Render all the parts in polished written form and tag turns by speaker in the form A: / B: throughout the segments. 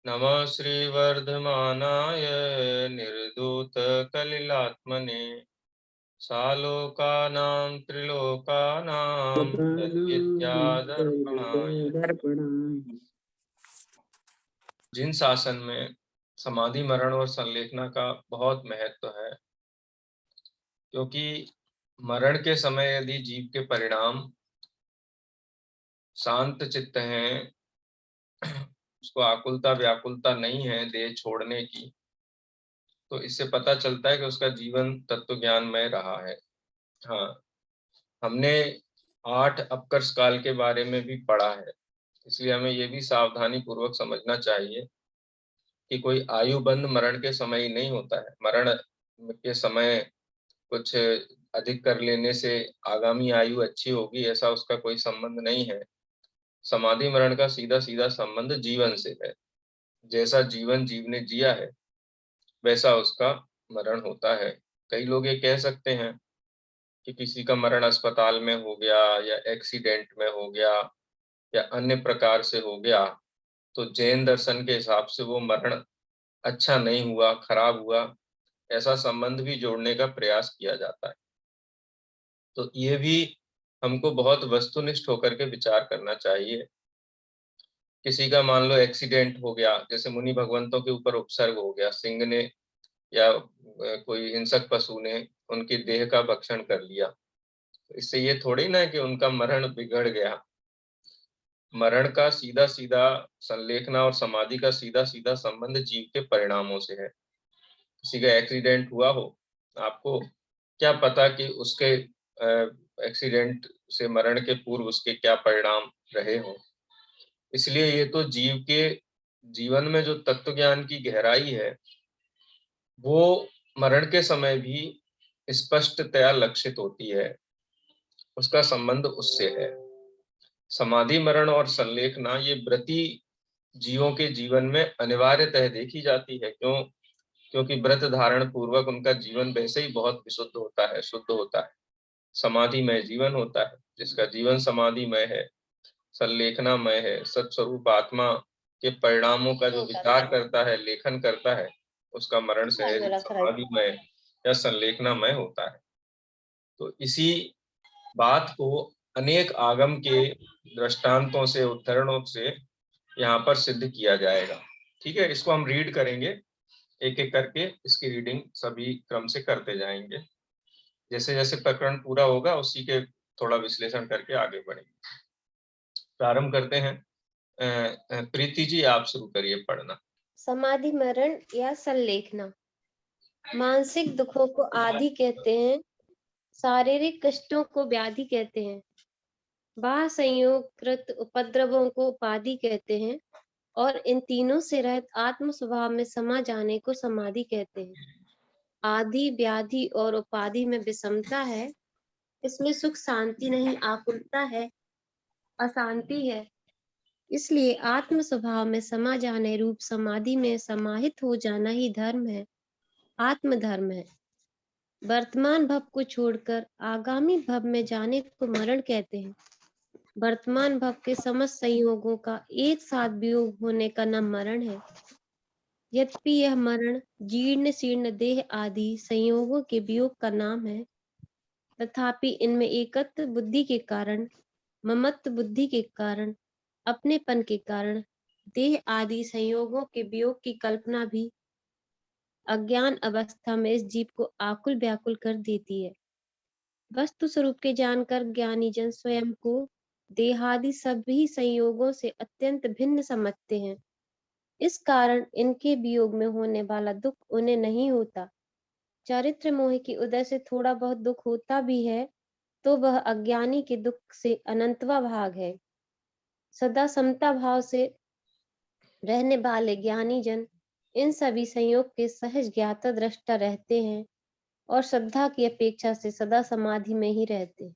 A: नमः श्रीवर्धमानाय निर्धूतकलिलात्मने सालोकानां त्रिलोकानां तद्विद्यादर्पणाय। जिन शासन में समाधि मरण और संलेखना का बहुत महत्व है, क्योंकि मरण के समय यदि जीव के परिणाम शांत चित्त हैं, उसको आकुलता व्याकुलता नहीं है देह छोड़ने की, तो इससे पता चलता है कि उसका जीवन तत्व ज्ञानमय रहा है। हाँ, हमने 8 अपकर्ष काल के बारे में भी पढ़ा है, इसलिए हमें ये भी सावधानी पूर्वक समझना चाहिए कि कोई आयुबंध मरण के समय ही नहीं होता है। मरण के समय कुछ अधिक कर लेने से आगामी आयु अच्छी होगी, ऐसा उसका कोई संबंध नहीं है। समाधि मरण का सीधा सीधा संबंध जीवन से है। जैसा जीवन जीव ने जिया है, वैसा उसका मरण होता है। कई लोग ये कह सकते हैं कि किसी का मरण अस्पताल में हो गया या एक्सीडेंट में हो गया या अन्य प्रकार से हो गया, तो जैन दर्शन के हिसाब से वो मरण अच्छा नहीं हुआ, खराब हुआ, ऐसा संबंध भी जोड़ने का प्रयास किया जाता है। तो ये भी हमको बहुत वस्तुनिष्ठ होकर के विचार करना चाहिए। किसी का मान लो एक्सीडेंट हो गया, जैसे मुनि भगवंतों के ऊपर उपसर्ग हो गया, सिंह ने या कोई हिंसक पशु ने उनकी देह का भक्षण कर लिया, इससे ये थोड़ी ना है कि उनका मरण बिगड़ गया। मरण का सीधा सीधा संलेखना और समाधि का सीधा सीधा संबंध जीव के परिणामों से है। किसी का एक्सीडेंट हुआ हो, आपको क्या पता कि उसके एक्सीडेंट से मरण के पूर्व उसके क्या परिणाम रहे हो। इसलिए ये तो जीव के जीवन में जो तत्व ज्ञान की गहराई है, वो मरण के समय भी स्पष्टतया लक्षित होती है, उसका संबंध उससे है। समाधि मरण और संलेखना ये व्रती जीवों के जीवन में अनिवार्यतः देखी जाती है। क्यों? क्योंकि व्रत धारण पूर्वक उनका जीवन वैसे ही बहुत विशुद्ध होता है, शुद्ध होता है, समाधिमय जीवन होता है। जिसका जीवन समाधिमय है, संलेखनामय है, सत्स्वरूप आत्मा के परिणामों का जो विचार करता है, लेखन करता है, उसका मरण सहज समाधिमय या संलेखनामय होता है। तो इसी बात को अनेक आगम के दृष्टांतों से, उद्धरणों से यहाँ पर सिद्ध किया जाएगा। ठीक है, इसको हम रीड करेंगे, एक एक करके इसकी रीडिंग सभी क्रम से करते जाएंगे। जैसे जैसे प्रकरण पूरा होगा उसी के थोड़ा विश्लेषण करके आगे बढ़ेंगे। प्रारंभ करते हैं। प्रीति जी, आप शुरू करिए पढ़ना।
B: समाधि मरण या संलेखना। मानसिक दुखों को आदि कहते हैं, शारीरिक कष्टों को व्याधि कहते हैं, बाह्य संयोगकृत उपद्रवों को उपाधि कहते हैं और इन तीनों से रहित आत्म स्वभाव में समा जाने को समाधि कहते हैं। आदि, व्याधि और उपाधि में विषमता है, इसमें सुख शांति नहीं, आकुलता है, अशांति है। इसलिए आत्म स्वभाव में समा जाने रूप समाधि में समाहित हो जाना ही धर्म है, आत्म धर्म है। वर्तमान भव को छोड़कर आगामी भव में जाने को मरण कहते हैं। वर्तमान भव के समस्त संयोगों का एक साथ वियोग होने का नाम मरण है। यद्यपि यह मरण जीर्ण शीर्ण देह आदि संयोगों के वियोग का नाम है, तथापि इनमें एकत्व बुद्धि के कारण, ममत्व बुद्धि के कारण, अपनेपन के कारण देह आदि संयोगों के वियोग की कल्पना भी अज्ञान अवस्था में इस जीव को आकुल व्याकुल कर देती है। वस्तु स्वरूप के जानकर ज्ञानी जन स्वयं को देहादि सभी संयोगों से अत्यंत भिन्न समझते हैं। इस कारण इनके वियोग में होने वाला दुख उन्हें नहीं होता। चारित्र मोह की उदय से थोड़ा बहुत दुख होता भी है, तो वह अज्ञानी के दुख से अनंतवा भाग है। सदा समता भाव से रहने वाले ज्ञानी जन इन सभी संयोग के सहज ज्ञाता दृष्टा रहते हैं और श्रद्धा की अपेक्षा से सदा समाधि में ही रहते हैं।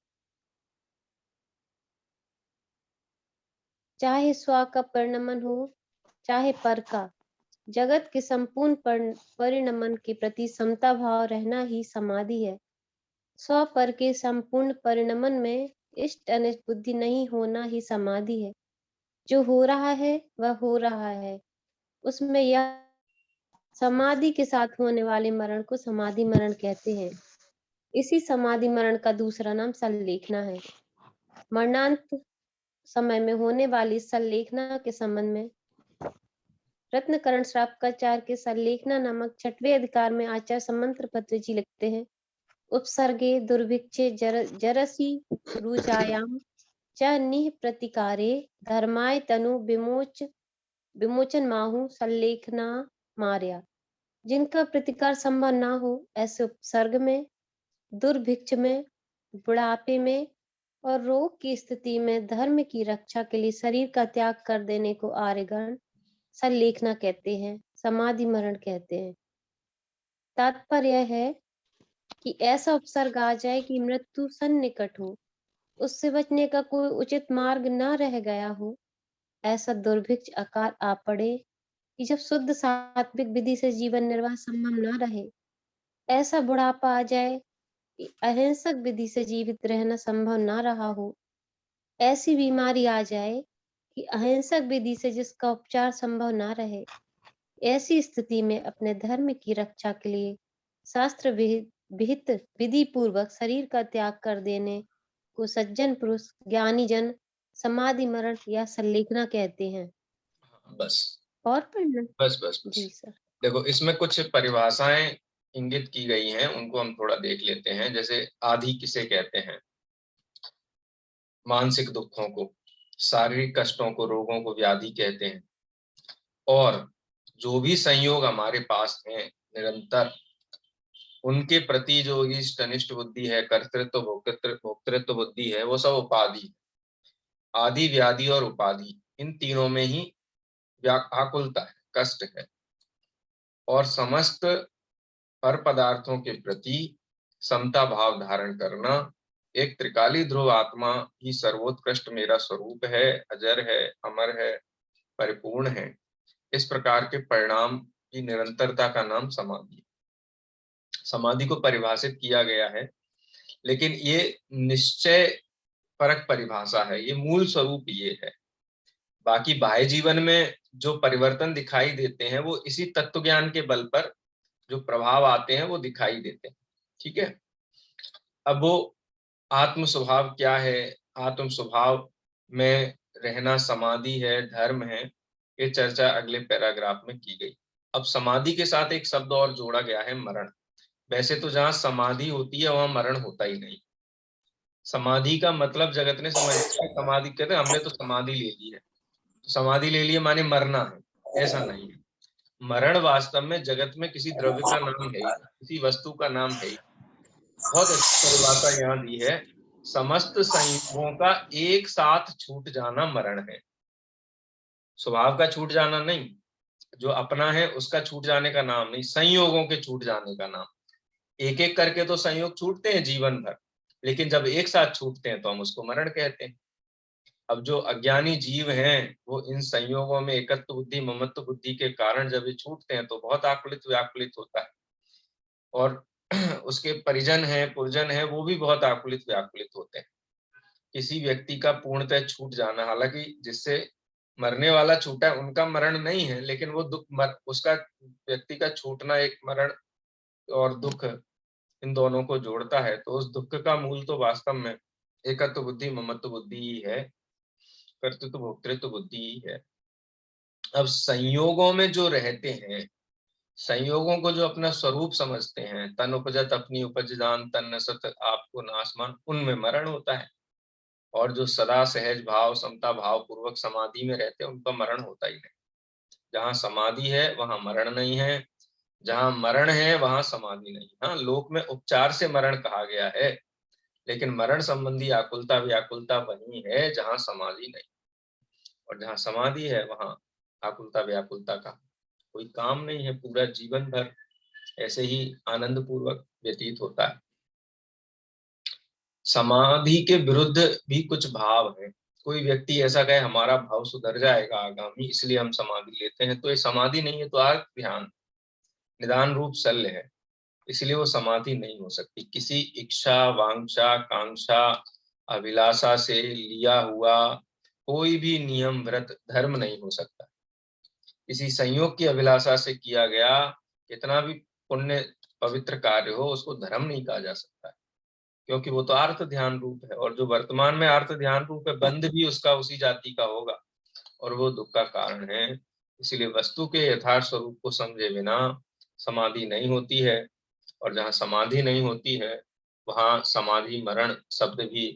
B: चाहे स्व का परिणमन हो, चाहे पर का, जगत के संपूर्ण परिणमन के प्रति समता भाव रहना ही समाधि है। स्व पर के संपूर्ण परिणमन में इष्ट अनिष्ट बुद्धि नहीं होना ही समाधि है। जो हो रहा है वह हो रहा है, उसमें यह समाधि के साथ होने वाले मरण को समाधि मरण कहते हैं। इसी समाधि मरण का दूसरा नाम संलेखना है। मरणांत समय में होने वाली संलेखना के संबंध में रत्नकरण श्रावकाचार्य के संलेखना नामक 6वें अधिकार में आचार्य समंत्र पत्र जी लिखते हैं, उपसर्गे दुर्भिक्षे जरसी रुचायाम च निह प्रतिकारे धर्माय तनु विमोचन माहु संलेखना मार्या। जिनका प्रतिकार संभव ना हो ऐसे उपसर्ग में, दुर्भिक्ष में, बुढ़ापे में और रोग की स्थिति में धर्म की रक्षा के लिए शरीर का त्याग कर देने को आर्यगण संलेखना कहते हैं, समाधि मरण कहते हैं। तात्पर्य है कि ऐसा उपसर्ग आ जाए कि मृत्यु सन्निकट हो, उससे बचने का कोई उचित मार्ग न रह गया हो, ऐसा दुर्भिक्ष आकार आ पड़े कि जब शुद्ध सात्विक विधि से जीवन निर्वाह संभव न रहे, ऐसा बुढ़ापा आ जाए कि अहिंसक विधि से जीवित रहना संभव न रहा हो, ऐसी बीमारी आ जाए कि अहिंसक विधि से जिसका उपचार संभव न रहे, ऐसी स्थिति में अपने धर्म की रक्षा के लिए शास्त्र विहित विधि पूर्वक शरीर का त्याग कर देने को सज्जन पुरुष ज्ञानी जन समाधि मरण या संलेखना कहते हैं।
A: बस
B: और पढ़ना
A: बस बस बस।
B: जी सर।
A: देखो, इसमें कुछ परिभाषाएं इंगित की गई हैं, उनको हम थोड़ा देख लेते हैं। जैसे आदि किसे कहते हैं? मानसिक दुखों को, शारीरिक कष्टों को, रोगों को व्याधि कहते हैं। और जो भी संयोग हमारे पास हैं निरंतर, उनके प्रति जो इष्ट अनिष्ट बुद्धि है, कर्तृत्व भोक्तृत्व बुद्धि है, वो सब उपाधि। आदि, व्याधि और उपाधि, इन तीनों में ही व्याकुलता है, कष्ट है। और समस्त पर पदार्थों के प्रति समता भाव धारण करना, एक त्रिकाली ध्रुव आत्मा ही सर्वोत्कृष्ट मेरा स्वरूप है, अजर है, अमर है, परिपूर्ण है, इस प्रकार के परिणाम की निरंतरता का नाम समाधि। समाधि को परिभाषित किया गया है, लेकिन ये निश्चय परक परिभाषा है, ये मूल स्वरूप ये है। बाकी बाह्य जीवन में जो परिवर्तन दिखाई देते हैं वो इसी तत्व ज्ञान के बल पर जो प्रभाव आते हैं वो दिखाई देते हैं। ठीक है, अब वो आत्म स्वभाव क्या है, आत्म स्वभाव में रहना समाधि है, धर्म है, ये चर्चा अगले पैराग्राफ में की गई। अब समाधि के साथ एक शब्द और जोड़ा गया है, मरण। वैसे तो जहां समाधि होती है वहां मरण होता ही नहीं। समाधि का मतलब जगत ने समझ लिया, समाधि कहते हैं हमने तो समाधि ले ली है, तो समाधि ले लिए माने मरना है, ऐसा नहीं है। मरण वास्तव में जगत में किसी द्रव्य का नाम है ही, किसी वस्तु का नाम है ही। बहुत अच्छी परिभाषा यहाँ दी है, समस्त संयोगों का एक साथ छूट जाना मरण है। स्वभाव का छूट जाना नहीं, जो अपना है उसका छूट जाने का नाम नहीं, संयोगों के छूट जाने का नाम। एक एक करके तो संयोग छूटते हैं जीवन भर, लेकिन जब एक साथ छूटते हैं तो हम उसको मरण कहते हैं। अब जो अज्ञानी जीव हैं वो इन संयोगों में एकत्व बुद्धि ममत्व बुद्धि के कारण जब ये छूटते हैं तो बहुत आकुलित व्याकुलित होता है। और उसके परिजन हैं, पुरजन हैं, वो भी बहुत आकुलित व्याकुलित होते हैं। किसी व्यक्ति का पूर्णतः छूट जाना, हालांकि जिससे मरने वाला छूटा है उनका मरण नहीं है, लेकिन वो दुख उसका व्यक्ति का छूटना एक मरण और दुख इन दोनों को जोड़ता है। तो उस दुख का मूल तो वास्तव में एकत्व बुद्धि ममत्व बुद्धि ही है, कर्तृत्व भोक्तृत्व बुद्धि ही है। अब संयोगों में जो रहते हैं, संयोगों को जो अपना स्वरूप समझते हैं, तन उपजत अपनी उपज दान तन नसत आपको नासमान, उनमें मरण होता है। और जो सदा सहज भाव समता भाव पूर्वक समाधि में रहते हैं उनका मरण होता ही नहीं। जहाँ समाधि है वहां मरण नहीं है, जहाँ मरण है वहां समाधि नहीं। हाँ, लोक में उपचार से मरण कहा गया है, लेकिन मरण संबंधी आकुलता व्याकुलता वही है जहाँ समाधि नहीं। और जहाँ समाधि है वहां आकुलता व्याकुलता का कोई काम नहीं है, पूरा जीवन भर ऐसे ही आनंद पूर्वक व्यतीत होता है। समाधि के विरुद्ध भी कुछ भाव है। कोई व्यक्ति ऐसा कहे हमारा भाव सुधर जाएगा आगामी, इसलिए हम समाधि लेते हैं, तो ये समाधि नहीं है, तो आर्त ध्यान निदान रूप शल्य है, इसलिए वो समाधि नहीं हो सकती। किसी इच्छा वांछा कांक्षा अभिलाषा से लिया हुआ कोई भी नियम व्रत धर्म नहीं हो सकता। किसी संयोग की अभिलाषा से किया गया कितना भी पुण्य पवित्र कार्य हो, उसको धर्म नहीं कहा जा सकता है, क्योंकि वो तो आर्त ध्यान रूप है, और जो वर्तमान में आर्त ध्यान रूप है, बंध भी उसका उसी जाति का होगा, और वो दुख का कारण है। इसीलिए वस्तु के यथार्थ स्वरूप को समझे बिना समाधि नहीं होती है, और जहाँ समाधि नहीं होती है वहां समाधि मरण शब्द भी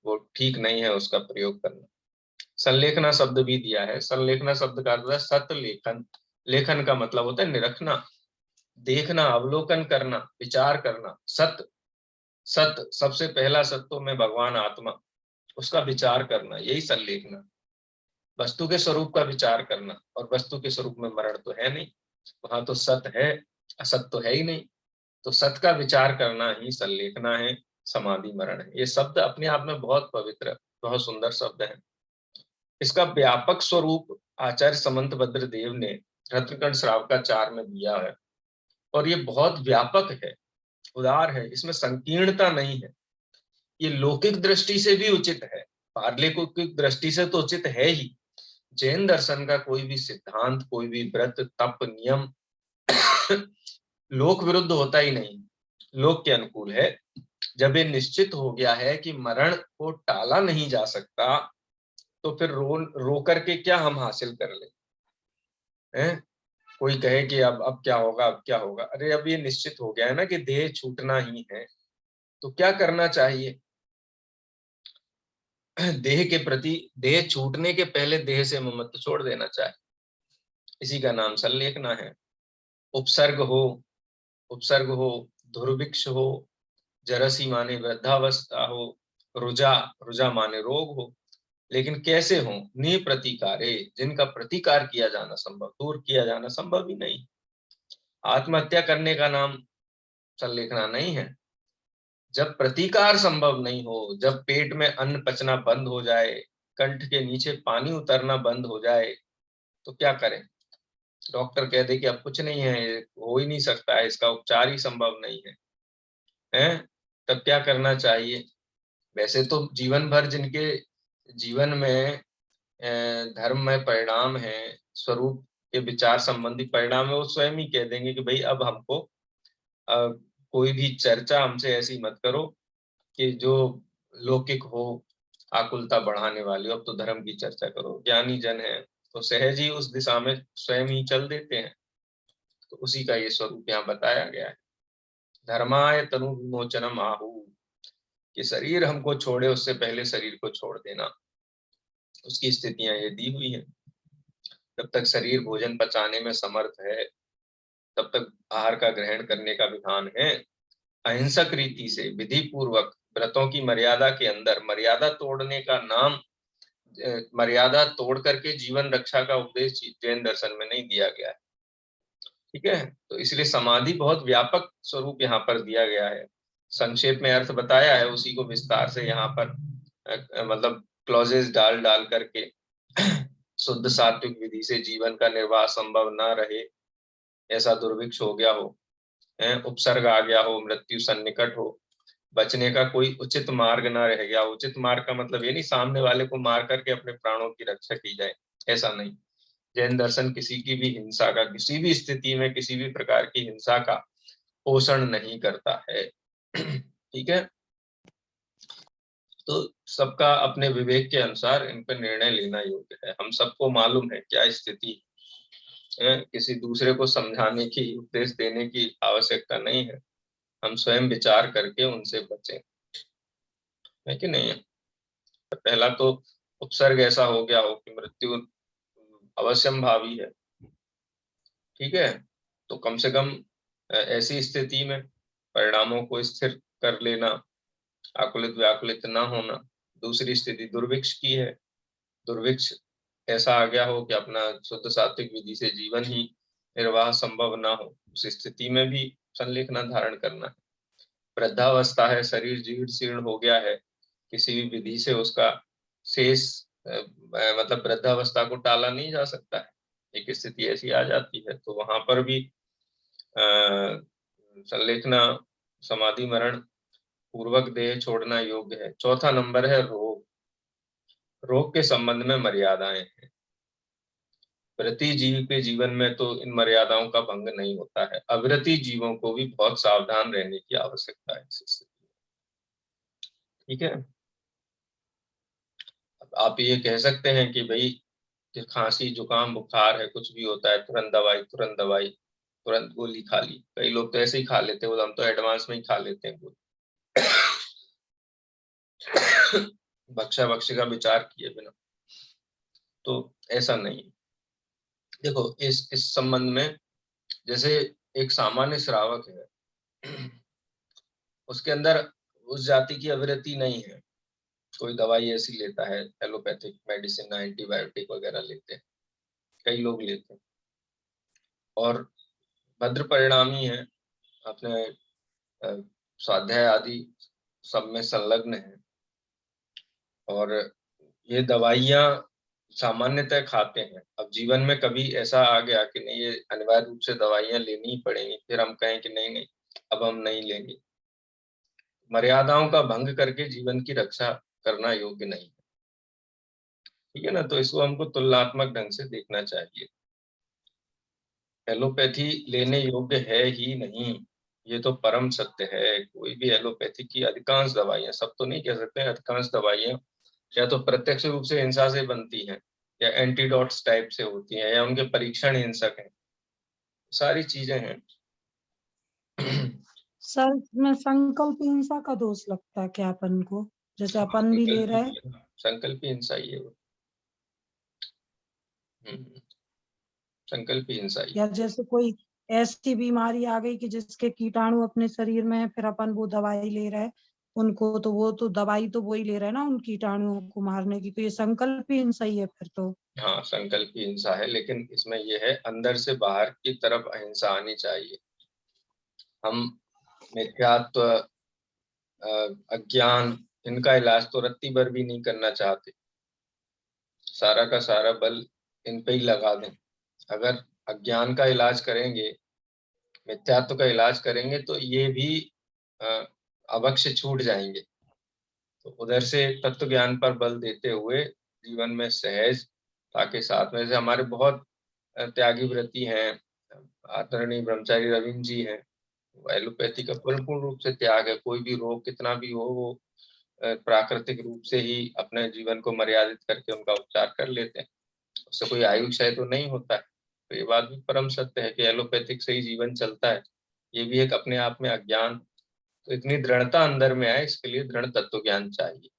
A: वो ठीक नहीं है उसका प्रयोग करना। संलेखना शब्द भी दिया है। संलेखना शब्द का अर्थ है सत लेखन। लेखन का मतलब होता है निरखना, देखना, अवलोकन करना, विचार करना। सत, सत सबसे पहला सत्व में भगवान आत्मा, उसका विचार करना, यही संलेखना। वस्तु के स्वरूप का विचार करना, और वस्तु के स्वरूप में मरण तो है नहीं, वहां तो सत है, असत तो है ही नहीं। तो सत का विचार करना ही संलेखना है, समाधि मरण है। ये शब्द अपने आप में बहुत पवित्र, बहुत सुंदर शब्द है। इसका व्यापक स्वरूप आचार्य समंतभद्र देव ने रत्नकंठ श्रावकाचार में दिया है, और ये बहुत व्यापक है, उदार है, इसमें संकीर्णता नहीं है। ये लौकिक दृष्टि से भी उचित है, पारलौकिक दृष्टि से तो उचित है ही। जैन दर्शन का कोई भी सिद्धांत, कोई भी व्रत, तप, नियम लोक विरुद्ध होता ही नहीं, लोक के अनुकूल है। जब ये निश्चित हो गया है कि मरण को टाला नहीं जा सकता, तो फिर रो करके क्या हम हासिल कर ले हैं? कोई कहे कि अब क्या होगा, अब क्या होगा। अरे अब ये निश्चित हो गया है ना कि देह छूटना ही है, तो क्या करना चाहिए? देह के प्रति, देह छूटने के पहले देह से ममत्व छोड़ देना चाहिए। इसी का नाम संलेखना है। उपसर्ग हो, उपसर्ग हो, दुर्भिक्ष हो, जरसी माने वृद्धावस्था हो, रुजा, रुजा माने रोग हो, लेकिन कैसे हो? निप्रतिकारे, जिनका प्रतिकार किया जाना संभव, दूर किया जाना संभव ही नहीं। आत्महत्या करने का नाम संलेखना नहीं है। जब प्रतिकार संभव नहीं हो, जब पेट में अन्न पचना बंद हो जाए, कंठ के नीचे पानी उतरना बंद हो जाए, तो क्या करें? डॉक्टर कह दे कि अब कुछ नहीं है, हो ही नहीं सकता है, इसका उपचार ही संभव नहीं है, हैं? तब क्या करना चाहिए? वैसे तो जीवन भर जिनके जीवन में धर्म में परिणाम है, स्वरूप के विचार संबंधी परिणाम है, वो स्वयं ही कह देंगे कि भाई अब हमको कोई भी चर्चा हमसे ऐसी मत करो कि जो लौकिक हो, आकुलता बढ़ाने वाली हो, अब तो धर्म की चर्चा करो। ज्ञानी जन है तो सहज ही उस दिशा में स्वयं ही चल देते हैं। तो उसी का ये स्वरूप यहाँ बताया गया है। धर्माय तनु विमोचनम आहु, कि शरीर हमको छोड़े उससे पहले शरीर को छोड़ देना, उसकी स्थितियां ये दी हुई हैं। जब तक शरीर भोजन पचाने में समर्थ है, तब तक आहार का ग्रहण करने का विधान है। अहिंसक रीति से विधि पूर्वक व्रतों की मर्यादा के अंदर, मर्यादा तोड़ने का नाम, मर्यादा तोड़ करके जीवन रक्षा का उपदेश जैन दर्शन में नहीं दिया गया है। ठीक है, तो इसलिए समाधि बहुत व्यापक स्वरूप यहाँ पर दिया गया है। संक्षेप में अर्थ बताया है, उसी को विस्तार से यहाँ पर मतलब क्लॉजेस डाल डाल करके शुद्ध सात्विक विधि से जीवन का निर्वाह संभव ना रहे, ऐसा दुर्भिक्ष हो गया हो, उपसर्ग आ गया हो, मृत्यु सन्निकट हो, बचने का कोई उचित मार्ग ना रह गया। उचित मार्ग का मतलब ये नहीं सामने वाले को मार करके अपने प्राणों की रक्षा की जाए, ऐसा नहीं। जैन दर्शन किसी की भी हिंसा का, किसी भी स्थिति में किसी भी प्रकार की हिंसा का पोषण नहीं करता है। ठीक है, तो सबका अपने विवेक के अनुसार इन पर निर्णय लेना योग्य है। हम सबको मालूम है क्या स्थिति है, किसी दूसरे को समझाने की, उपदेश देने की आवश्यकता नहीं है। हम स्वयं विचार करके उनसे बचें, है कि नहीं है? पहला तो उपसर्ग ऐसा हो गया हो कि मृत्यु अवश्यम भावी है। ठीक है, तो कम से कम ऐसी स्थिति में परिणामों को स्थिर कर लेना, आकुलित व्याकुलित न होना। दूसरी स्थिति दुर्भिक्ष की है। दुर्भिक्ष ऐसा आ गया हो कि अपना शुद्ध सात्विक विधि से जीवन ही निर्वाह संभव ना हो, उस स्थिति में भी संलेखना धारण करना है। वृद्धावस्था है, शरीर जीर्ण शीर्ण हो गया है, किसी भी विधि से उसका शेष मतलब वृद्धावस्था को टाला नहीं जा सकता है। एक स्थिति ऐसी आ जाती है, तो वहां पर भी संलेखना, समाधि मरण पूर्वक देह छोड़ना योग्य है। चौथा नंबर है रोग। रोग के संबंध में मर्यादाएं हैं। व्रती जीव के जीवन में तो इन मर्यादाओं का भंग नहीं होता है। अव्रती जीवों को भी बहुत सावधान रहने की आवश्यकता है इस स्थिति में। ठीक है, अब आप ये कह सकते हैं कि भाई कि खांसी जुकाम बुखार है, कुछ भी होता है तुरंत दवाई तुरंत दवाई, तुरंत गोली खा ली। कई लोग तो ऐसे ही खा लेते हैं, हम तो एडवांस में ही खा लेते हैं गोली भक्षा भक्ष्य का विचार किए बिना। तो ऐसा नहीं है। देखो इस संबंध में, जैसे एक सामान्य श्रावक है, उसके अंदर उस जाति की अविरति नहीं है, कोई दवाई ऐसी लेता है, एलोपैथिक मेडिसिन एंटीबायोटिक वगैरह लेते हैं, कई लोग लेते हैं और भद्र परिणामी है, अपने स्वाध्याय आदि सब में संलग्न है, और ये दवाइयाँ सामान्यतः खाते हैं। अब जीवन में कभी ऐसा आ गया कि नहीं ये अनिवार्य रूप से दवाइयाँ लेनी ही पड़ेंगी, फिर हम कहें कि नहीं नहीं अब हम नहीं लेंगे। मर्यादाओं का भंग करके जीवन की रक्षा करना योग्य नहीं है। ठीक है ना, तो इसको हमको तुलनात्मक ढंग से देखना चाहिए। एलोपैथी लेने योग्य है ही नहीं, ये तो परम सत्य है। कोई भी एलोपैथी की अधिकांश दवाइयाँ, सब तो नहीं कह सकते, अधिकांश दवाइयाँ या तो प्रत्यक्ष रूप से हिंसा से बनती हैं, या एंटीडोट्स टाइप से होती हैं, या उनके परीक्षण हिंसक हैं, सारी चीजें हैं।
C: सर में संकल्प हिंसा का दोष लगता है क्या अपन को? जैसे अपन भी ले रहे हैं,
A: संकल्प हिंसा ही है वो। संकल्प हिंसा ही।
C: या जैसे कोई ऐसी बीमारी आ गई कि जिसके कीटाणु अपने शरीर में है, फिर अपन वो दवाई ले रहे हैं उनको, तो वो तो दवाई तो वो ही ले रहे हैं ना उन कीटाणुओं को मारने की, तो ये संकल्प हिंसा ही है फिर तो।
A: हाँ संकल्प हिंसा है, लेकिन इसमें ये है अंदर से बाहर की तरफ अहिंसा आनी चाहिए। हम मिथ्यात्व, अज्ञान, इनका इलाज तो रत्ती भर भी नहीं करना चाहते, सारा का सारा बल इन पे ही लगा दें। अगर अज्ञान का इलाज करेंगे, मिथ्यात्व का इलाज करेंगे, तो ये भी अवश्य छूट जाएंगे। तो उधर से तत्व ज्ञान पर बल देते हुए जीवन में सहज, ताकि साथ में से हमारे बहुत त्यागी व्रती हैं, आदरणीय ब्रह्मचारी रविंद्र जी हैं, एलोपैथी का पूर्ण रूप से त्याग है। कोई भी रोग कितना भी हो, वो प्राकृतिक रूप से ही अपने जीवन को मर्यादित करके उनका उपचार कर लेते हैं, उससे कोई आयु क्षय तो नहीं होता है। तो ये बात भी परम सत्य है कि एलोपैथिक से ही जीवन चलता है, ये भी एक अपने आप में अज्ञान। तो इतनी दृढ़ता अंदर में आए, इसके लिए दृढ़ तत्व ज्ञान चाहिए।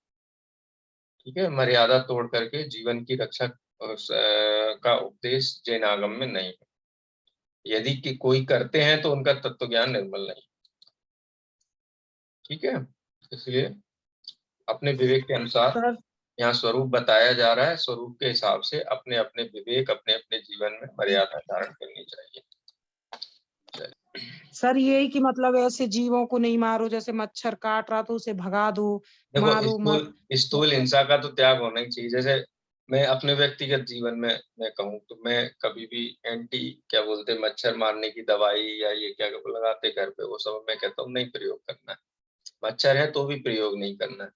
A: ठीक है, मर्यादा तोड़ करके जीवन की रक्षा का उपदेश जैन आगम में नहीं है। यदि कि कोई करते हैं तो उनका तत्व ज्ञान निर्मल नहीं। ठीक है, इसलिए अपने विवेक के अनुसार
C: सर
A: यहाँ स्वरूप बताया जा रहा है, स्वरूप के हिसाब से अपने अपने विवेक, अपने अपने जीवन में मर्यादा धारण करनी चाहिए।
C: सर यही कि मतलब ऐसे जीवों को नहीं मारो, जैसे मच्छर काट रहा तो उसे भगा दो,
A: देखो
C: मारो मत।
A: स्थूल हिंसा का तो त्याग होना ही चाहिए। जैसे मैं अपने व्यक्तिगत जीवन में मैं कहूँ तो मैं कभी भी एंटी क्या बोलते मच्छर मारने की दवाई या ये क्या लगाते घर पे, वो सब मैं कहता हूँ नहीं प्रयोग करना है। मच्छर है तो भी प्रयोग नहीं करना है,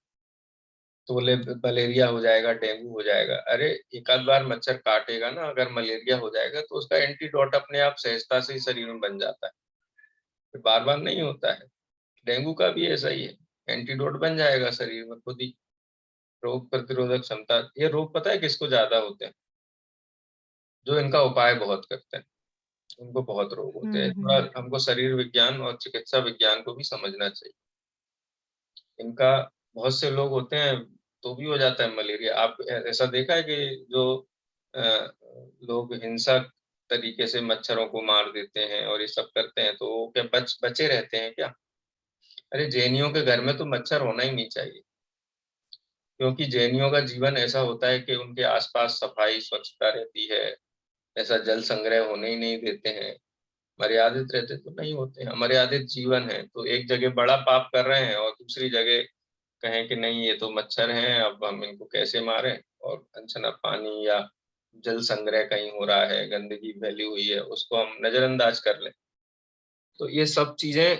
A: तो बोले मलेरिया हो जाएगा, डेंगू हो जाएगा। अरे एक आध बार मच्छर काटेगा ना, अगर मलेरिया हो जाएगा तो उसका एंटीडोट अपने आप सहजता से ही शरीर में बन जाता है, फिर बार बार नहीं होता है। डेंगू का भी ऐसा ही है, एंटीडोट बन जाएगा शरीर में खुद ही। रोग प्रतिरोधक क्षमता, ये रोग पता है किसको ज्यादा होते हैं? जो इनका उपाय बहुत करते हैं, उनको बहुत रोग होते हैं। थोड़ा हमको शरीर विज्ञान और चिकित्सा विज्ञान को भी समझना चाहिए। इनका बहुत से लोग होते हैं तो भी हो जाता है मलेरिया। आप ऐसा देखा है कि जो लोग हिंसक तरीके से मच्छरों को मार देते हैं और ये सब करते हैं, तो वो क्या बचे रहते हैं क्या? अरे जैनियों के घर में तो मच्छर होना ही नहीं चाहिए, क्योंकि जैनियों का जीवन ऐसा होता है कि उनके आसपास सफाई स्वच्छता रहती है, ऐसा जल संग्रह होने ही नहीं देते हैं। मर्यादित रहते तो नहीं होते हैं, अमर्यादित जीवन है। तो एक जगह बड़ा पाप कर रहे हैं और दूसरी जगह कहें कि नहीं ये तो मच्छर हैं, अब हम इनको कैसे मारें, और अनछना पानी या जल संग्रह कहीं हो रहा है, गंदगी फैली हुई है, उसको हम नजरअंदाज कर लें। तो ये सब चीजें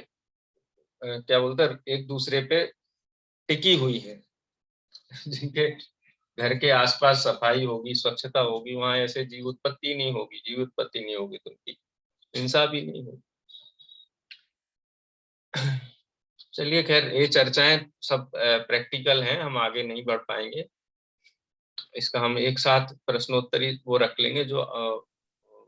A: क्या बोलते हैं एक दूसरे पे टिकी हुई है जिनके घर के आसपास सफाई होगी, स्वच्छता होगी, वहां ऐसे जीव उत्पत्ति नहीं होगी, जीव उत्पत्ति नहीं होगी तो उनकी हिंसा भी नहीं होगी। चलिए खैर, ये चर्चाएं सब प्रैक्टिकल हैं, हम आगे नहीं बढ़ पाएंगे। इसका हम एक साथ प्रश्नोत्तरी वो रख लेंगे, जो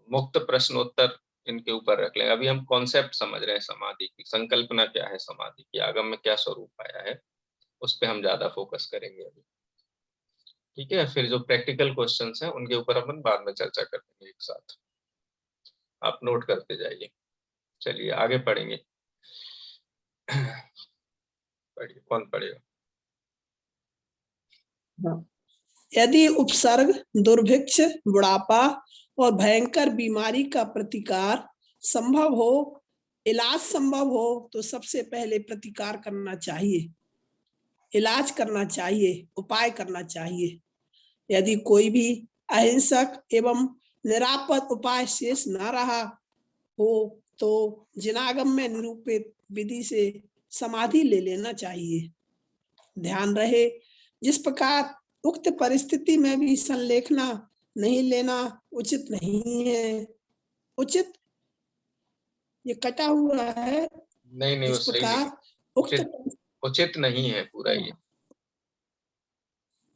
A: मुक्त प्रश्नोत्तर इनके ऊपर रख लेंगे। अभी हम कॉन्सेप्ट समझ रहे हैं समाधि की, संकल्पना क्या है समाधि की, आगम में क्या स्वरूप आया है, उस पर हम ज्यादा फोकस करेंगे अभी। ठीक है, फिर जो प्रैक्टिकल क्वेश्चंस हैं उनके ऊपर अपन बाद में चर्चा करेंगे एक साथ। आप नोट करते जाइए। चलिए आगे पढ़ेंगे। पढ़िए, कौन पढ़ेगा?
D: यदि उपसर्ग, दुर्भिक्ष, बुढ़ापा और भयंकर बीमारी का प्रतिकार संभव हो, इलाज संभव हो, तो सबसे पहले प्रतिकार करना चाहिए, इलाज करना चाहिए, उपाय करना चाहिए। यदि कोई भी अहिंसक एवं निरापद उपाय शेष न रहा हो तो जिनागम में निरूपित विधि से समाधि ले लेना चाहिए। ध्यान रहे, जिस प्रकार उक्त परिस्थिति में भी संलेखना नहीं लेना उचित नहीं है। उचित, ये कटा हुआ है।
A: नहीं वो
D: इस
A: सही
D: प्रकार
A: नहीं, उचित नहीं है पूरा ये।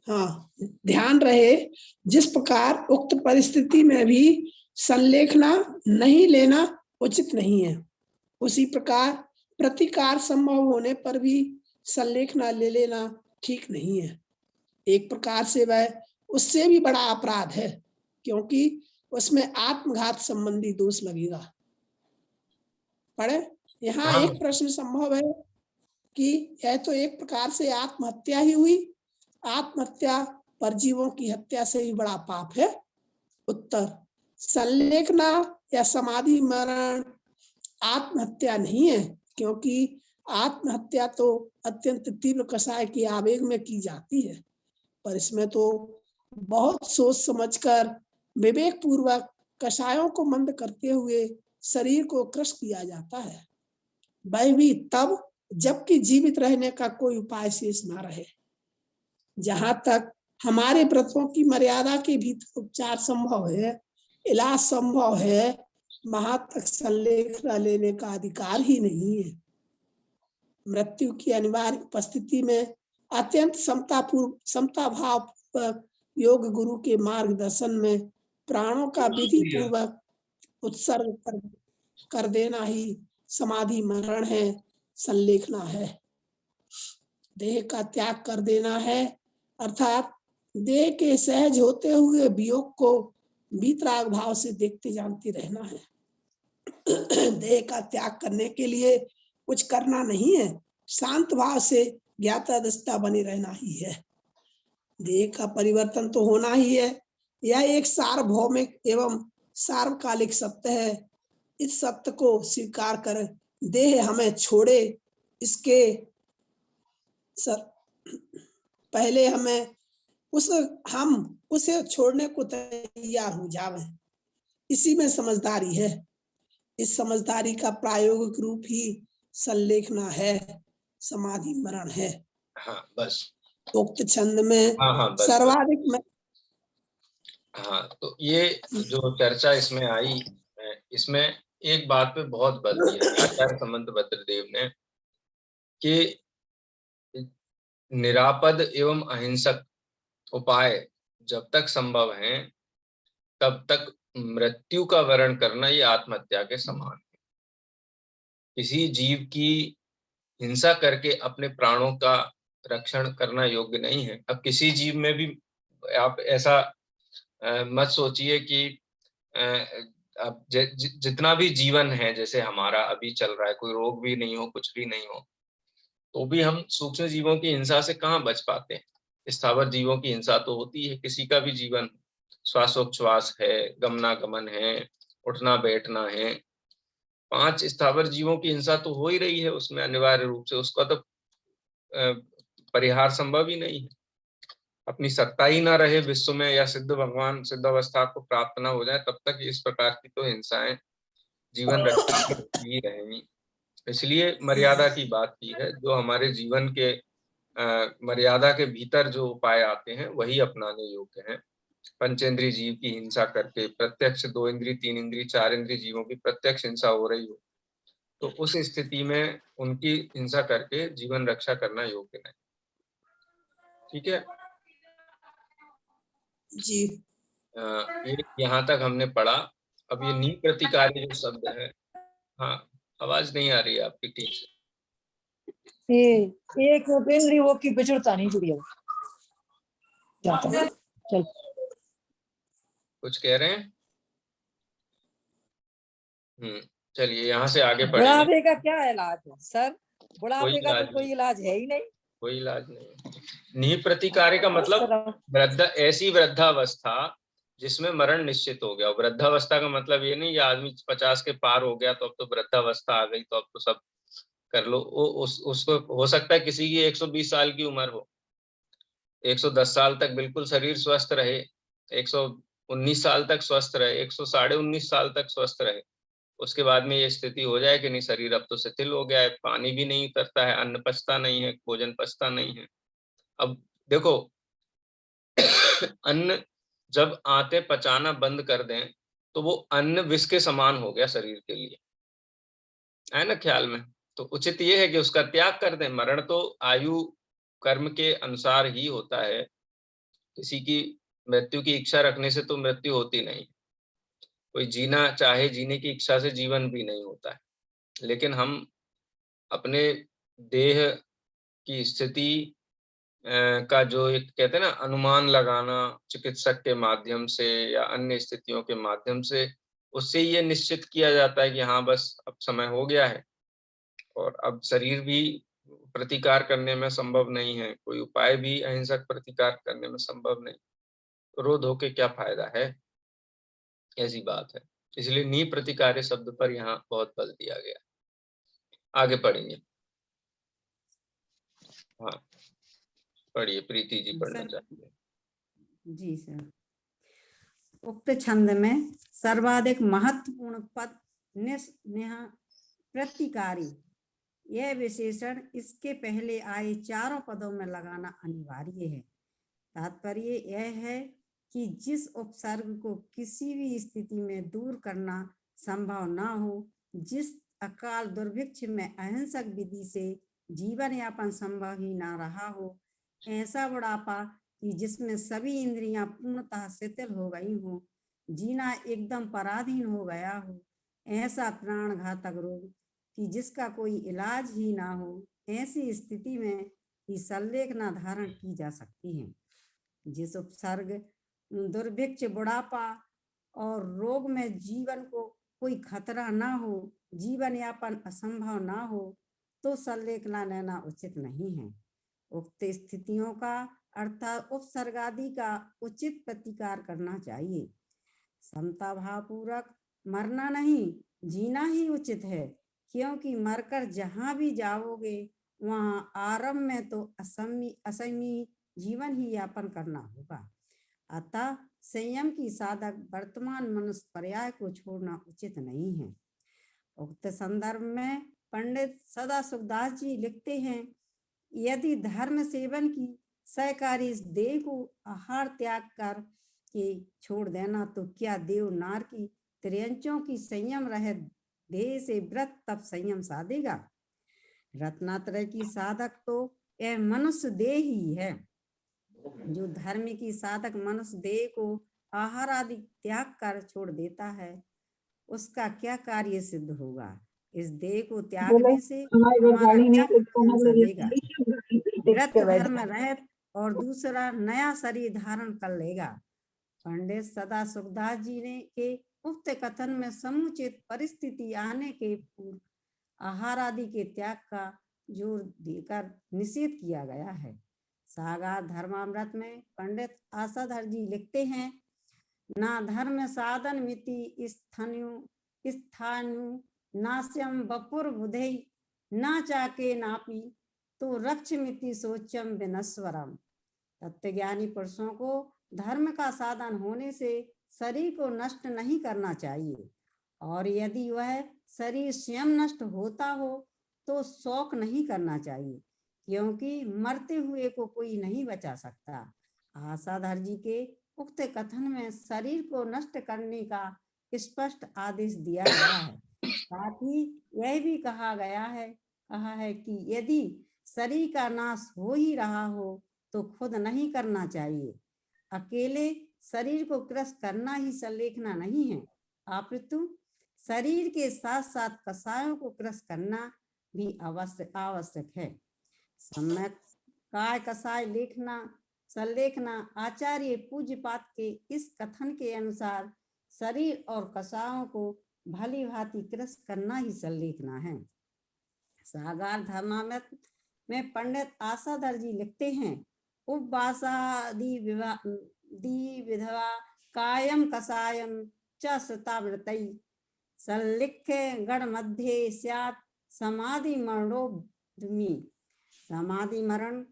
D: हाँ, ध्यान रहे, जिस प्रकार उक्त परिस्थिति में भी संलेखना नहीं लेना उचित नहीं है, उसी प्रकार प्रतिकार संभव होने पर भी संलेखना ले लेना ठीक नहीं है। एक प्रकार से वह उससे भी बड़ा अपराध है, क्योंकि उसमें आत्मघात संबंधी दोष लगेगा। पढ़े, यहाँ एक प्रश्न संभव है कि यह तो एक प्रकार से आत्महत्या ही हुई, आत्महत्या परजीवों की हत्या से ही बड़ा पाप है। उत्तर, संलेखना या समाधि मरण आत्महत्या नहीं है, क्योंकि आत्महत्या तो अत्यंत तीव्र कषाय की आवेग में की जाती है, पर इसमें तो बहुत सोच समझकर विवेक पूर्वक कषायों को मंद करते हुए शरीर को क्रश किया जाता है, वह भी तब जबकि जीवित रहने का कोई उपाय शेष न रहे। जहां तक हमारे व्रतों की मर्यादा के भीतर उपचार संभव है, इलाज संभव है, वहां तक संलेखना लेने का अधिकार ही नहीं है। मृत्यु की अनिवार्य उपस्थिति में अत्यंत समता भाव पूर्वक योग गुरु के मार्गदर्शन में प्राणों का विधि पूर्वक उत्सर्ग कर देना ही समाधि मरण है, संलेखना है। देह का त्याग कर देना है, अर्थात देह के सहज होते हुए वियोग को वीतराग भाव से देखते जानते रहना है। देह का त्याग करने के लिए कुछ करना नहीं है, शांत भाव से ज्ञाता दृष्टा बने रहना ही है। देह का परिवर्तन तो होना ही है, यह एक सार्वभौमिक एवं सार्वकालिक सत्य है। इस सत्य को स्वीकार कर देह हमें छोड़े, इसके पहले हमें उसे छोड़ने को तैयार हो जावे, इसी में समझदारी है। इस समझदारी का प्रायोगिक रूप ही संलेखना है, समाधि मरण है।
A: हाँ बस,
D: उक्त छंद में
A: बस,
D: सर्वाधिक में
A: तो ये जो चर्चा इसमें आई, इसमें एक बात पे बहुत बल दिया आचार्य समंत भद्र देव ने कि निरापद एवं अहिंसक उपाय जब तक संभव हैं तब तक मृत्यु का वरण करना ये आत्महत्या के समान है। किसी जीव की हिंसा करके अपने प्राणों का रक्षण करना योग्य नहीं है। अब किसी जीव में भी आप ऐसा मत सोचिए कि अब जितना भी जीवन है, जैसे हमारा अभी चल रहा है, कोई रोग भी नहीं हो, कुछ भी नहीं हो, तो भी हम सूक्ष्म जीवों की हिंसा से कहाँ बच पाते हैं। स्थावर जीवों की हिंसा तो होती है, किसी का भी जीवन, श्वासोच्छ्वास है, गमनागमन है, उठना बैठना है, 5 स्थावर जीवों की हिंसा तो हो ही रही है उसमें अनिवार्य रूप से, उसका तो परिहार संभव ही नहीं है। अपनी सत्ता ही ना रहे विश्व में, या सिद्ध भगवान सिद्ध अवस्था को प्राप्त ना हो जाए, तब तक इस प्रकार की तो हिंसाएं जीवन रक्षा ही रहेंगी। इसलिए मर्यादा की बात की है, जो हमारे जीवन के मर्यादा के भीतर जो उपाय आते हैं वही अपनाने योग्य हैं। पंचेंद्रिय जीव की हिंसा करके, प्रत्यक्ष 2 इंद्रिय, 3 इंद्रिय, 4 इंद्रिय जीवों की प्रत्यक्ष हिंसा हो रही हो, तो उस स्थिति में उनकी हिंसा करके जीवन रक्षा करना योग्य नहीं। ठीक है।
D: जी।
A: ये यहाँ तक हमने पढ़ा। अब ये निप्रतिकारी जो शब्द है, हाँ, आवाज नहीं आ रही है आपकी ठीक से।
E: एक इंद्रिय वो की बिछड़ता नहीं जुड़ी जाता। चल
A: कुछ कह रहे हैं? चलिए यहाँ से आगे पढ़ेंगे।
E: बुढ़ापे का क्या इलाज है सर? बुढ़ापे का तो कोई
A: नहीं,
E: इलाज है ही नहीं।
A: कोई इलाज नहीं। निप्रतिकारी का मतलब ऐसी वृद्धावस्था जिसमें मरण निश्चित हो गया। वृद्धावस्था का मतलब ये नहीं कि आदमी 50 के पार हो गया तो अब तो वृद्धावस्था आ गई तो अब तो सब कर लो। उसको हो सकता है किसी की 120 साल की उम्र हो, 110 साल तक बिल्कुल शरीर स्वस्थ रहे, 119 साल तक स्वस्थ रहे, 119 साल तक स्वस्थ रहे, उसके बाद में ये स्थिति हो जाए कि नहीं, शरीर अब तो शिथिल हो गया है, पानी भी नहीं उतरता है, अन्न पचता नहीं है, भोजन पचता नहीं है। अब देखो अन्न जब आते पचाना बंद कर दें तो वो अन्न विष के समान हो गया शरीर के लिए, है ना ख्याल में। तो उचित ये है कि उसका त्याग कर दें। मरण तो आयु कर्म के अनुसार ही होता है, किसी की मृत्यु की इच्छा रखने से तो मृत्यु होती नहीं। कोई जीना चाहे, जीने की इच्छा से जीवन भी नहीं होता है। लेकिन हम अपने देह की स्थिति का जो एक कहते हैं ना अनुमान लगाना चिकित्सक के माध्यम से या अन्य स्थितियों के माध्यम से, उससे ये निश्चित किया जाता है कि हाँ बस अब समय हो गया है और अब शरीर भी प्रतिकार करने में संभव नहीं है, कोई उपाय भी अहिंसक प्रतिकार करने में संभव नहीं, तो रोध होके क्या फायदा है, ऐसी बात है। इसलिए निप्रतिकार्य शब्द पर यहाँ बहुत बल दिया गया। आगे पढ़ेंगे। हाँ पढ़िए, प्रीति जी पढ़ना चाहती है।
F: जी सर। उक्त छंद में सर्वाधिक महत्वपूर्ण पद प्रतिकारी, यह विशेषण इसके पहले आए चारों पदों में लगाना अनिवार्य है। तात्पर्य यह है कि जिस उपसर्ग को किसी भी स्थिति में दूर करना संभव न हो, जिस अकाल दुर्भिक्ष में अहिंसक विधि से जीवन यापन संभव ही न रहा हो, ऐसा बुढ़ापा कि जिसमें सभी इंद्रियां पूर्णतः शिथिल हो गई हो, जीना एकदम पराधीन हो गया हो, ऐसा प्राण घातक रोग कि जिसका कोई इलाज ही ना हो, ऐसी स्थिति में ही संलेखना धारण की जा सकती है। जिस उपसर्ग दुर्भिक्ष, बुढ़ापा और रोग में जीवन को कोई खतरा ना हो, जीवन यापन असंभव ना हो, तो संलेखना लेना उचित नहीं है। उक्त स्थितियों का अर्थात उपसर्ग आदि का उचित प्रतिकार करना चाहिए। समता भावपूर्वक मरना नहीं, जीना ही उचित है, क्योंकि मरकर जहां भी जाओगे वहां आरंभ में तो असमी जीवन ही यापन करना होगा। अतः संयम की साधक वर्तमान मनुष्य पर्याय को छोड़ना उचित नहीं है। उक्त संदर्भ में पंडित सदा सुखदास जी लिखते हैं, यदि धर्म सेवन की सहकारी इस देह को आहार त्याग कर के छोड़ देना, तो क्या देव नार की त्रियंचों की संयम रहे देह से व्रत तब संयम साधेगा। रत्नात्रय की साधक तो यह मनुष्य देह ही है। जो धर्म की साधक मनुष्य देह को आहार आदि त्याग कर छोड़ देता है, उसका क्या कार्य सिद्ध होगा। इस देह को त्यागने से हमारा क्या सकेगा। व्रत धर्म रह और दूसरा नया शरीर धारण कर लेगा। पंडित सदा सुखदास जी ने के उक्त कथन में समुचित परिस्थिति आने के पूर्व आहार आदि के त्याग का जोर देकर निषेध किया गया है। सागार धर्मामृत में पंडित आशाधर जी लिखते हैं, ना धर्म साधन मिति स्थानु नास्यम बपुर बुधई ना चाके नापी तो रक्ष मिति सोचम विनस्वरम। तत्वज्ञानी पुरुषों को धर्म का साधन होने से शरीर को नष्ट नहीं करना चाहिए, और यदि वह शरीर स्वयं नष्ट होता हो तो शोक नहीं करना चाहिए, क्योंकि मरते हुए को कोई नहीं बचा सकता। आशाधर जी के उक्त कथन में शरीर को नष्ट करने का स्पष्ट आदेश दिया गया है। साथ ही यह भी कहा है कि यदि शरीर का नाश हो ही रहा हो तो खुद नहीं करना चाहिए। अकेले शरीर को क्रश करना ही संलेखना नहीं है, अपितु शरीर के साथ साथ कषायों को क्रश करना भी आवश्यक है। सम्यक काय कषाय लेखना संलेखना आचार्य पूज्यपाद के इस कथन के अनुसार शरीर और कषायों को भली भांति क्रश करना ही संलेखना है। सागार धर्मामृत में पंडित आशाधर जी लिखते हैं, उपवासादि विधवा कायम कषायम च श्रुतावृतै संलिख्य गण मध्य स्यात् समाधि मरणोद्यमी। समाधि मरण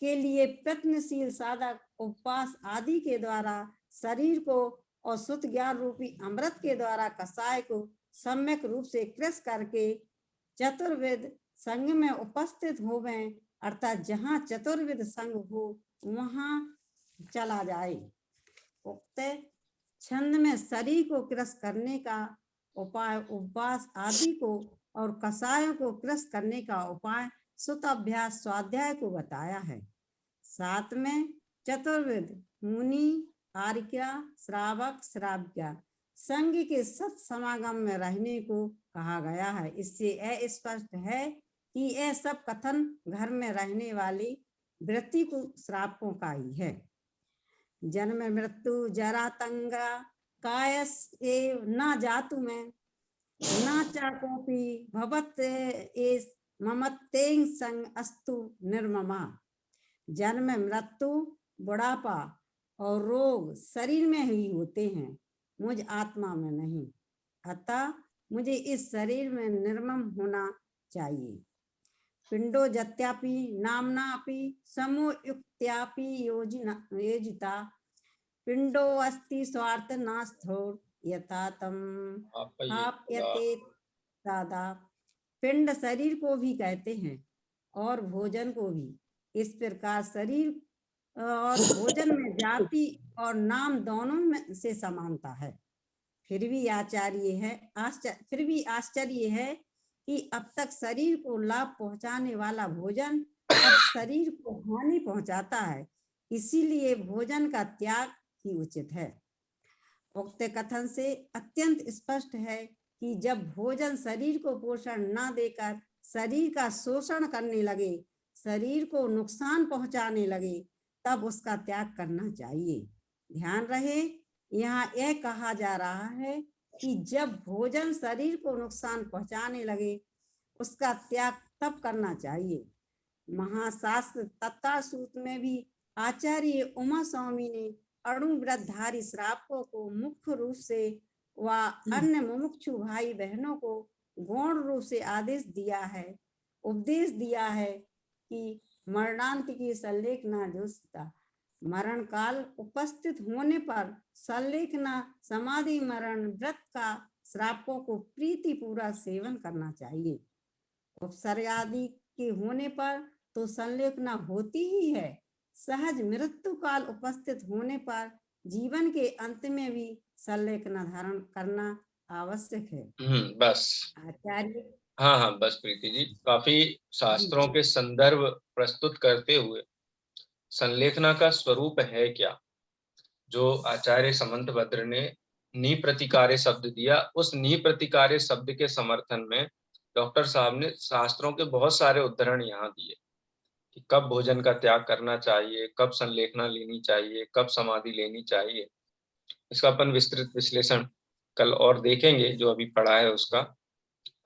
F: के लिए प्रयत्नशील साधक उपवास आदि के द्वारा शरीर को और शुद्ध ज्ञान रूपी अमृत के द्वारा कषाय को सम्यक रूप से क्रश करके चतुर्विद संग में उपस्थित होवें, अर्थात जहाँ चतुर्विद संग हो वहां चला जाए। उक्त छंद में शरीर को क्रश करने का उपाय उपवास आदि को और कषायों को क्रश करने का उपाय सुत अभ्यास स्वाध्याय को बताया है। साथ में चतुर्विद मुनि आर्या श्रावक श्राव्या संघ के सत समागम में रहने को कहा गया है। इससे यह स्पष्ट है कि यह सब कथन घर में रहने वाली वृत्ति को श्रावकों का ही है। जन्म मृत्यु जरा तंगा कायस एव न जातु में न चाकोपी भवत एस ममत्तें संग अस्तु निर्ममा। जन्म मृत्यु बुढ़ापा और रोग शरीर में ही होते हैं, मुझ आत्मा में नहीं, अतः मुझे इस शरीर में निर्मम होना चाहिए। पिंडो जत्यापि नामनापि समुयुक्त्यापि योजिता पिंडो अस्ति स्वार्थ नास्थोर यथा तम आप्यते दादा। पिंड शरीर को भी कहते हैं और भोजन को भी। इस प्रकार शरीर और भोजन में जाति और नाम दोनों में से समानता है। फिर भी आश्चर्य है कि अब तक शरीर को लाभ पहुंचाने वाला भोजन अब शरीर को हानि पहुंचाता है, इसीलिए भोजन का त्याग ही उचित है। उक्त कथन से अत्यंत स्पष्ट है कि जब भोजन शरीर को पोषण न देकर शरीर का शोषण करने लगे, शरीर को नुकसान पहुंचाने लगे, तब उसका त्याग करना चाहिए। ध्यान रहे, यहाँ यह कहा जा रहा है कि जब भोजन शरीर को नुकसान पहुंचाने लगे उसका त्याग तब करना चाहिए। महाशास्त्र तत्वसूत्र में भी आचार्य उमा स्वामी ने अणुव्रतधारी श्रावकों को मुख्य रूप से व अन्य मुमुक्षु भाई बहनों को गौण रूप से उपदेश दिया है कि मरणांत की संलेखना जुस्ता मरण काल उपस्थित होने पर संलेखना समाधि मरण व्रत का श्रावकों को प्रीति पूरा सेवन करना चाहिए। उपसर्ग आदि के होने पर तो संलेखना होती ही है, सहज मृत्यु काल उपस्थित होने पर जीवन के अंत में भी संलेखना धारण करना आवश्यक है।
A: बस
F: आचार्य
A: हाँ बस प्रीति जी, काफी शास्त्रों के संदर्भ प्रस्तुत करते हुए संलेखना का स्वरूप है क्या, जो आचार्य समंतभद्र ने नी प्रतिकार्य शब्द दिया, उस नी प्रतिकार्य शब्द के समर्थन में डॉक्टर साहब ने शास्त्रों के बहुत सारे उदाहरण यहाँ दिए कि कब भोजन का त्याग करना चाहिए, कब संलेखना लेनी चाहिए, कब समाधि लेनी चाहिए। इसका अपन विस्तृत विश्लेषण कल और देखेंगे। जो अभी पढ़ा है उसका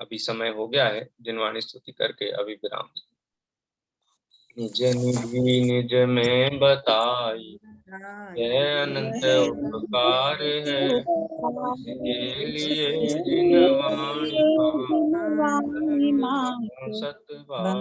A: अभी समय हो गया है, जिनवाणी स्तुति करके अभी विराम। निज निधि निज में बताई यह अनंत उपकार है, इसके लिए जिनवाणी सतबार।